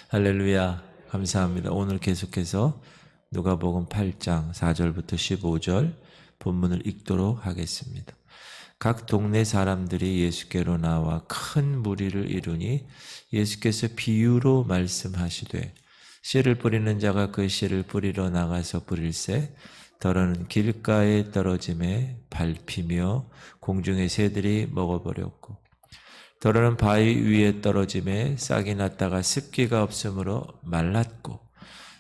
할렐루야. 감사합니다. 오늘 계속해서 누가복음 8장 4절부터 15절 본문을 읽도록 하겠습니다. 각 동네 사람들이 예수께로 나와 큰 무리를 이루니 예수께서 비유로 말씀하시되 씨를 뿌리는 자가 그 씨를 뿌리러 나가서 뿌릴새 더러는 길가에 떨어짐에 밟히며 공중의 새들이 먹어버렸고 더러는 바위 위에 떨어짐에 싹이 났다가 습기가 없으므로 말랐고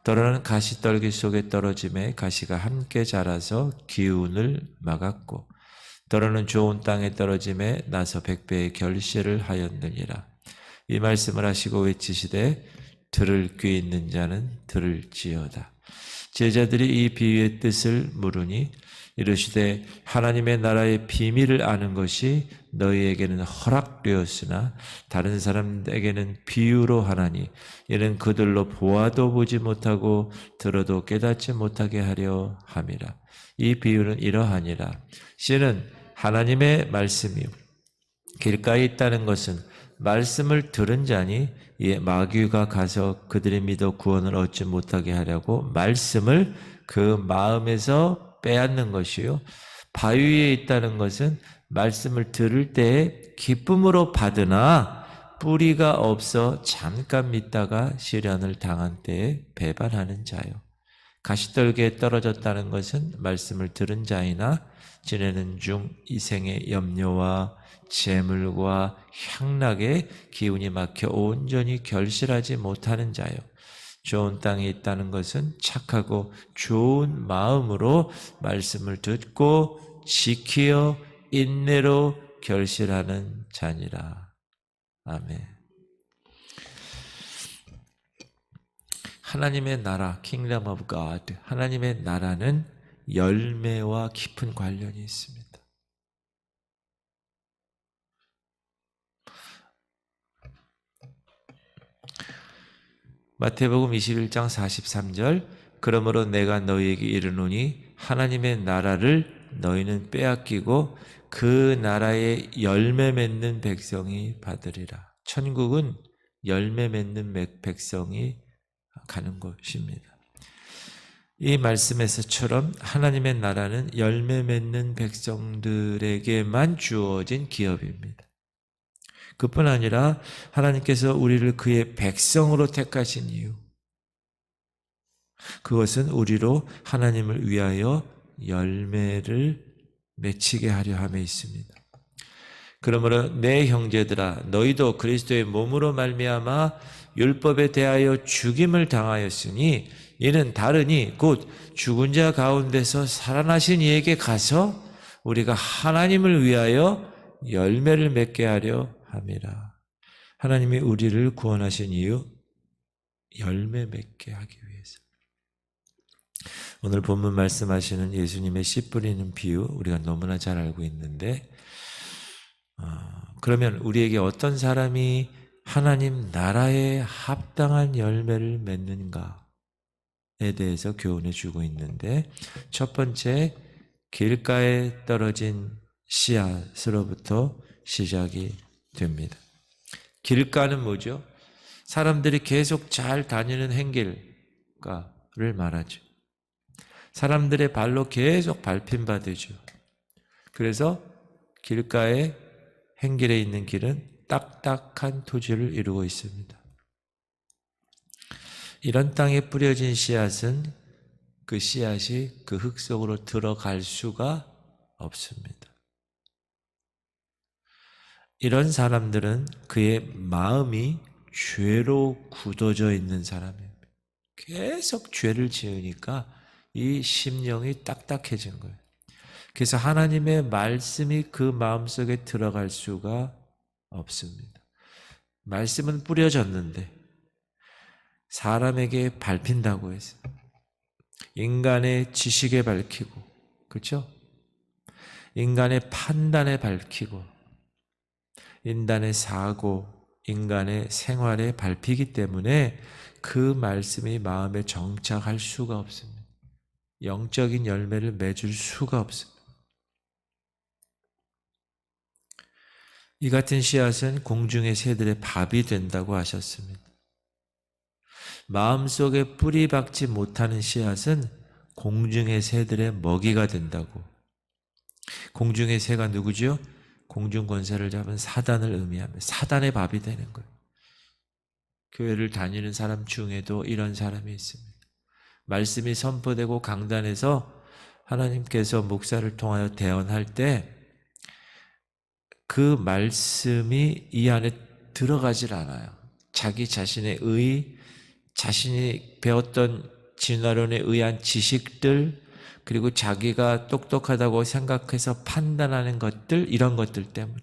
더러는 가시떨기 속에 떨어짐에 가시가 함께 자라서 기운을 막았고 더러는 좋은 땅에 떨어짐에 나서 백배의 결실을 하였느니라. 이 말씀을 하시고 외치시되 들을 귀 있는 자는 들을지어다. 제자들이 이 비유의 뜻을 물으니 이르시되 하나님의 나라의 비밀을 아는 것이 너희에게는 허락되었으나 다른 사람에게는 비유로 하나니 이는 그들로 보아도 보지 못하고 들어도 깨닫지 못하게 하려 함이라. 이 비유는 이러하니라. 씨는 하나님의 말씀이요 길가에 있다는 것은 말씀을 들은 자니 이에 마귀가 가서 그들이 믿어 구원을 얻지 못하게 하려고 말씀을 그 마음에서 빼앗는 것이요 바위 위에 있다는 것은 말씀을 들을 때에 기쁨으로 받으나 뿌리가 없어 잠깐 믿다가 시련을 당한 때에 배반하는 자요. 가시떨기에 떨어졌다는 것은 말씀을 들은 자이나 지내는 중 이생의 염려와 재물과 향락에 기운이 막혀 온전히 결실하지 못하는 자요. 좋은 땅에 있다는 것은 착하고 좋은 마음으로 말씀을 듣고 지키어 인내로 결실하는 자니라. 아멘. 하나님의 나라, Kingdom of God, 하나님의 나라는 열매와 깊은 관련이 있습니다. 마태복음 21장 43절 그러므로 내가 너희에게 이르노니 하나님의 나라를 너희는 빼앗기고 그 나라의 열매 맺는 백성이 받으리라. 천국은 열매 맺는 백성이 가는 곳입니다. 이 말씀에서처럼 하나님의 나라는 열매 맺는 백성들에게만 주어진 기업입니다. 그뿐 아니라 하나님께서 우리를 그의 백성으로 택하신 이유, 그것은 우리로 하나님을 위하여 열매를 맺히게 하려 함에 있습니다. 그러므로 내 형제들아 너희도 그리스도의 몸으로 말미암아 율법에 대하여 죽임을 당하였으니 이는 다르니 곧 죽은 자 가운데서 살아나신 이에게 가서 우리가 하나님을 위하여 열매를 맺게 하려 함이라. 하나님이 우리를 구원하신 이유 열매 맺게 하기 위해서. 오늘 본문 말씀하시는 예수님의 씨 뿌리는 비유 우리가 너무나 잘 알고 있는데 그러면 우리에게 어떤 사람이 하나님 나라에 합당한 열매를 맺는가에 대해서 교훈해 주고 있는데 첫 번째 길가에 떨어진 씨앗으로부터 시작이 됩니다. 길가는 뭐죠? 사람들이 계속 잘 다니는 행길가를 말하죠. 사람들의 발로 계속 밟힘받으죠. 그래서 길가에 행길에 있는 길은 딱딱한 토지를 이루고 있습니다. 이런 땅에 뿌려진 씨앗은 그 씨앗이 그 흙 속으로 들어갈 수가 없습니다. 이런 사람들은 그의 마음이 죄로 굳어져 있는 사람입니다. 계속 죄를 지으니까 이 심령이 딱딱해진 거예요. 그래서 하나님의 말씀이 그 마음속에 들어갈 수가 없습니다. 말씀은 뿌려졌는데 사람에게 밟힌다고 해서 인간의 지식에 밝히고 그렇죠? 인간의 판단에 밝히고 인간의 사고, 인간의 생활에 밟히기 때문에 그 말씀이 마음에 정착할 수가 없습니다. 영적인 열매를 맺을 수가 없습니다. 이 같은 씨앗은 공중의 새들의 밥이 된다고 하셨습니다. 마음속에 뿌리 박지 못하는 씨앗은 공중의 새들의 먹이가 된다고. 공중의 새가 누구죠? 공중 권세를 잡은 사단을 의미합니다. 사단의 밥이 되는 거예요. 교회를 다니는 사람 중에도 이런 사람이 있습니다. 말씀이 선포되고 강단에서 하나님께서 목사를 통하여 대언할 때 그 말씀이 이 안에 들어가질 않아요. 자기 자신의 자신이 배웠던 진화론에 의한 지식들, 그리고 자기가 똑똑하다고 생각해서 판단하는 것들, 이런 것들 때문에.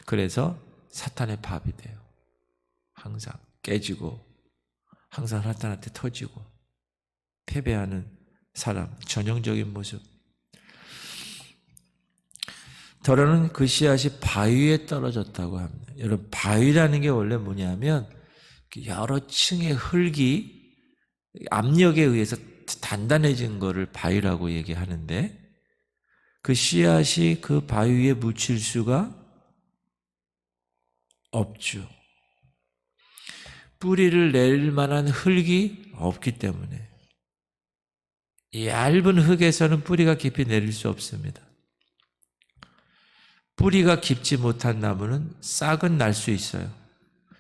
그래서 사탄의 밥이 돼요. 항상 깨지고, 항상 사탄한테 터지고, 패배하는 사람, 전형적인 모습. 더러는 그 씨앗이 바위에 떨어졌다고 합니다. 여러분, 바위라는 게 원래 뭐냐면 여러 층의 흙이 압력에 의해서 단단해진 거를 바위라고 얘기하는데, 그 씨앗이 그 바위 위에 묻힐 수가 없죠. 뿌리를 낼 만한 흙이 없기 때문에 얇은 흙에서는 뿌리가 깊이 내릴 수 없습니다. 뿌리가 깊지 못한 나무는 싹은 날 수 있어요.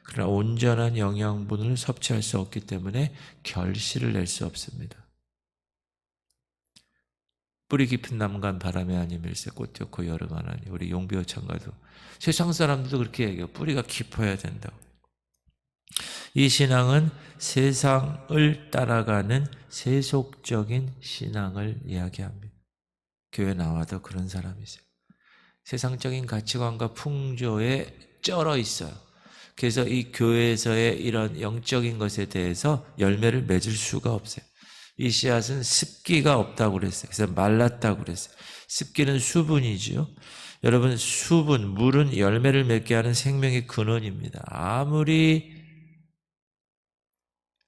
그러나 온전한 영양분을 섭취할 수 없기 때문에 결실을 낼 수 없습니다. 뿌리 깊은 나무간 바람에 아니면 일세 꽃 좋고 여름 안 하니. 우리 용비어 창가도 세상 사람들도 그렇게 얘기해요. 뿌리가 깊어야 된다고. 이 신앙은 세상을 따라가는 세속적인 신앙을 이야기합니다. 교회 나와도 그런 사람이 있어요. 세상적인 가치관과 풍조에 쩔어 있어요. 그래서 이 교회에서의 이런 영적인 것에 대해서 열매를 맺을 수가 없어요. 이 씨앗은 습기가 없다고 그랬어요. 그래서 말랐다고 그랬어요. 습기는 수분이지요. 여러분, 수분, 물은 열매를 맺게 하는 생명의 근원입니다. 아무리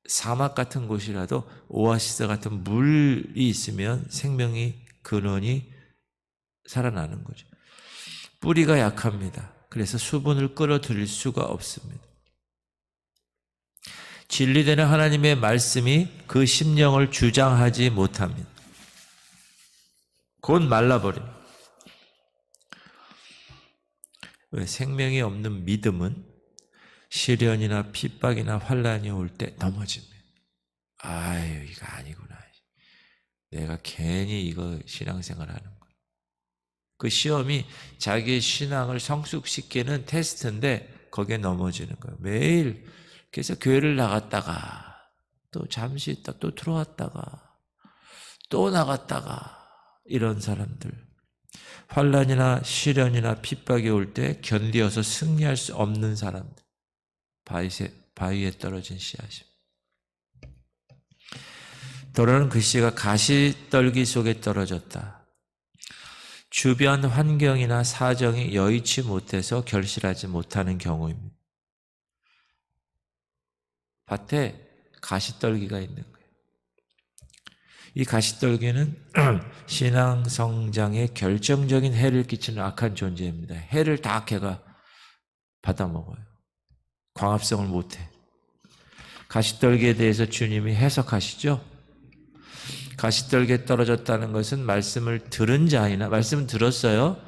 사막 같은 곳이라도 오아시스 같은 물이 있으면 생명의 근원이 살아나는 거죠. 뿌리가 약합니다. 그래서 수분을 끌어들일 수가 없습니다. 진리되는 하나님의 말씀이 그 심령을 주장하지 못합니다. 곧 말라버립니다. 왜? 생명이 없는 믿음은 시련이나 핍박이나 환란이 올 때 넘어집니다. 아유, 이거 아니구나. 내가 괜히 이거 신앙생활 하는 거야. 그 시험이 자기의 신앙을 성숙시키는 테스트인데 거기에 넘어지는 거예요. 매일. 그래서 교회를 나갔다가 또 잠시 있다 또 들어왔다가 또 나갔다가, 이런 사람들. 환란이나 시련이나 핍박이 올 때 견디어서 승리할 수 없는 사람들. 바위에 떨어진 씨앗입니다. 더러는 그 씨가 가시떨기 속에 떨어졌다. 주변 환경이나 사정이 여의치 못해서 결실하지 못하는 경우입니다. 밭에 가시떨기가 있는 거예요. 이 가시떨기는 신앙 성장에 결정적인 해를 끼치는 악한 존재입니다. 해를 다 걔가 받아먹어요. 광합성을 못해. 가시떨기에 대해서 주님이 해석하시죠? 가시떨기에 떨어졌다는 것은 말씀을 들은 자이나, 말씀은 들었어요.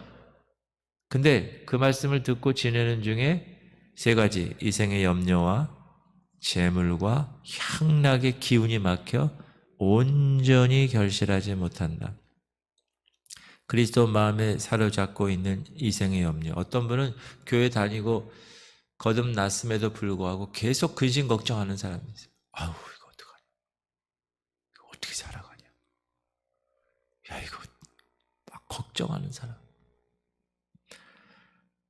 근데 그 말씀을 듣고 지내는 중에 세 가지, 이생의 염려와 재물과 향락의 기운이 막혀 온전히 결실하지 못한다. 그리스도 마음에 사로잡고 있는 이생의 염려. 어떤 분은 교회 다니고 거듭났음에도 불구하고 계속 근심 걱정하는 사람이 있어요. 아우, 이거 어떡하냐. 이거 어떻게 살아가냐. 야, 이거 막 걱정하는 사람.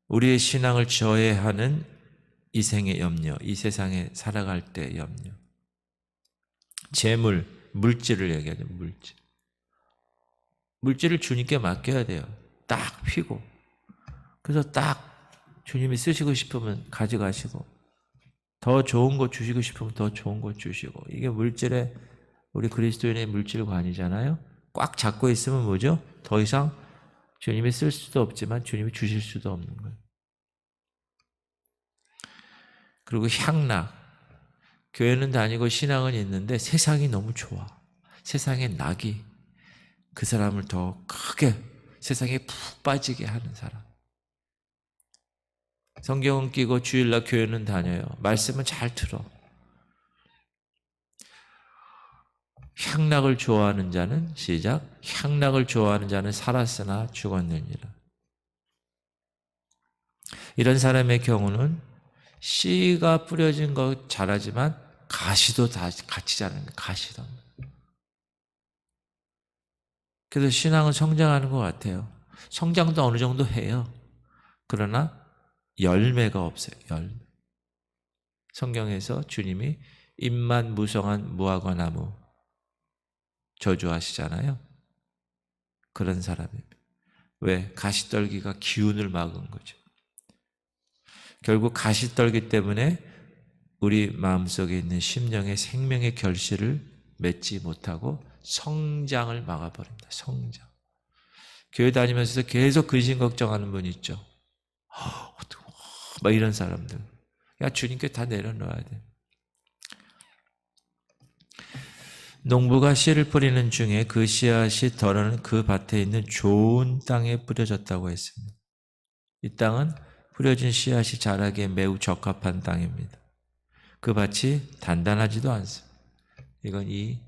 우리의 신앙을 저해하는 이생의 염려, 이 세상에 살아갈 때의 염려. 재물, 물질을 얘기하죠. 물질. 물질을 주님께 맡겨야 돼요. 딱 피고. 그래서 딱 주님이 쓰시고 싶으면 가져가시고, 더 좋은 거 주시고 싶으면 더 좋은 거 주시고. 이게 물질의, 우리 그리스도인의 물질관이잖아요. 꽉 잡고 있으면 뭐죠? 더 이상 주님이 쓸 수도 없지만 주님이 주실 수도 없는 거예요. 그리고 향락. 교회는 다니고 신앙은 있는데 세상이 너무 좋아. 세상의 낙이 그 사람을 더 크게 세상에 푹 빠지게 하는 사람. 성경은 끼고 주일날 교회는 다녀요. 말씀은 잘 들어. 향락을 좋아하는 자는 시작. 향락을 좋아하는 자는 살았으나 죽었느니라. 이런 사람의 경우는 씨가 뿌려진 거 잘하지만 가시도 다 같이 자라는 가시도. 그래서 신앙은 성장하는 것 같아요. 성장도 어느 정도 해요. 그러나 열매가 없어요. 열매. 성경에서 주님이 잎만 무성한 무화과 나무 저주하시잖아요. 그런 사람입니다. 왜? 가시떨기가 기운을 막은 거죠. 결국 가시떨기 때문에 우리 마음속에 있는 심령의 생명의 결실을 맺지 못하고 성장을 막아버립니다. 성장. 교회 다니면서 계속 근심 걱정하는 분 있죠. 막 이런 사람들. 야, 주님께 다 내려놓아야 돼. 농부가 씨를 뿌리는 중에 그 씨앗이 덜어는 그 밭에 있는 좋은 땅에 뿌려졌다고 했습니다. 이 땅은 뿌려진 씨앗이 자라기에 매우 적합한 땅입니다. 그 밭이 단단하지도 않습니다. 이건 이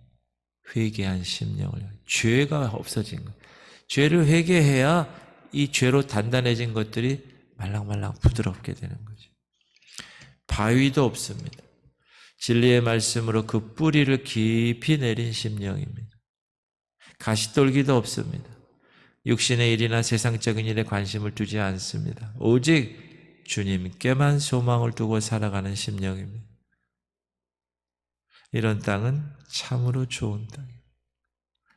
회개한 심령을, 죄가 없어진 것. 죄를 회개해야 이 죄로 단단해진 것들이 말랑말랑 부드럽게 되는 거죠. 바위도 없습니다. 진리의 말씀으로 그 뿌리를 깊이 내린 심령입니다. 가시떨기도 없습니다. 육신의 일이나 세상적인 일에 관심을 두지 않습니다. 오직 주님께만 소망을 두고 살아가는 심령입니다. 이런 땅은 참으로 좋은 땅이에요.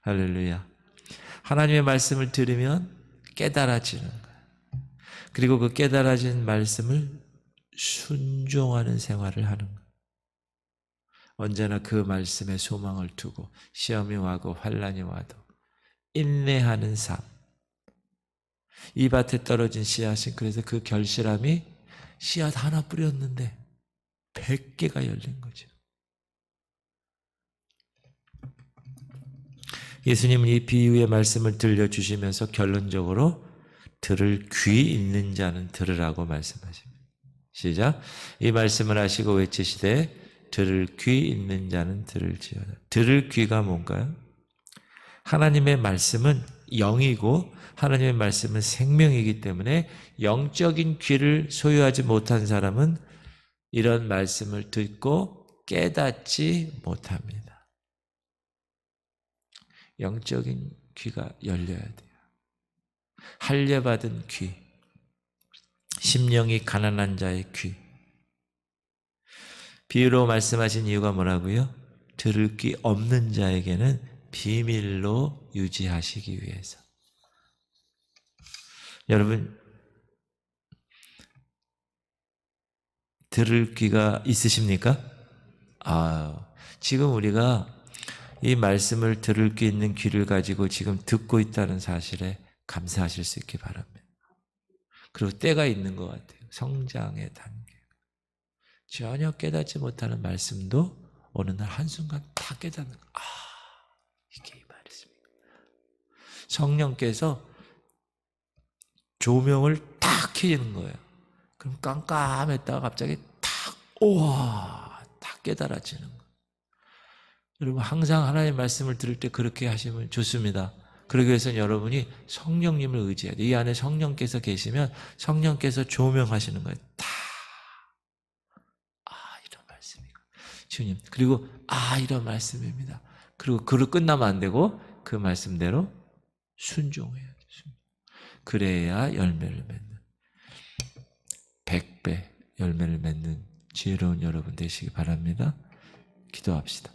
할렐루야. 하나님의 말씀을 들으면 깨달아지는 거예요. 그리고 그 깨달아진 말씀을 순종하는 생활을 하는 거예요. 언제나 그 말씀에 소망을 두고 시험이 와고 환난이 와도 인내하는 삶. 이 밭에 떨어진 씨앗은 그래서 그 결실함이 씨앗 하나 뿌렸는데 100개가 열린 거죠. 예수님은 이 비유의 말씀을 들려주시면서 결론적으로 들을 귀 있는 자는 들으라고 말씀하십니다. 시작. 이 말씀을 하시고 외치시되 들을 귀 있는 자는 들을지어다. 들을 귀가 뭔가요? 하나님의 말씀은 영이고 하나님의 말씀은 생명이기 때문에 영적인 귀를 소유하지 못한 사람은 이런 말씀을 듣고 깨닫지 못합니다. 영적인 귀가 열려야 돼요. 할례받은 귀, 심령이 가난한 자의 귀. 비유로 말씀하신 이유가 뭐라고요? 들을 귀 없는 자에게는 비밀로 유지하시기 위해서. 여러분, 들을 귀가 있으십니까? 지금 우리가 이 말씀을 들을 귀 있는 귀를 가지고 지금 듣고 있다는 사실에 감사하실 수 있기 바랍니다. 그리고 때가 있는 것 같아요. 성장의 단계. 전혀 깨닫지 못하는 말씀도 어느 날 한순간 다 깨닫는 거예요. 이게 이 말씀입니다. 성령께서 조명을 탁 켜지는 거예요. 그럼 깜깜했다가 갑자기 탁, 우와, 탁 깨달아지는 거예요. 여러분 항상 하나님의 말씀을 들을 때 그렇게 하시면 좋습니다. 그러기 위해서는 여러분이 성령님을 의지해야 돼요. 이 안에 성령께서 계시면 성령께서 조명하시는 거예요. 이런 말씀이고 주님, 그리고 이런 말씀입니다. 그리고 그로 끝나면 안 되고 그 말씀대로 순종해야 돼요. 그래야 열매를 맺는 100배 열매를 맺는 지혜로운 여러분 되시기 바랍니다. 기도합시다.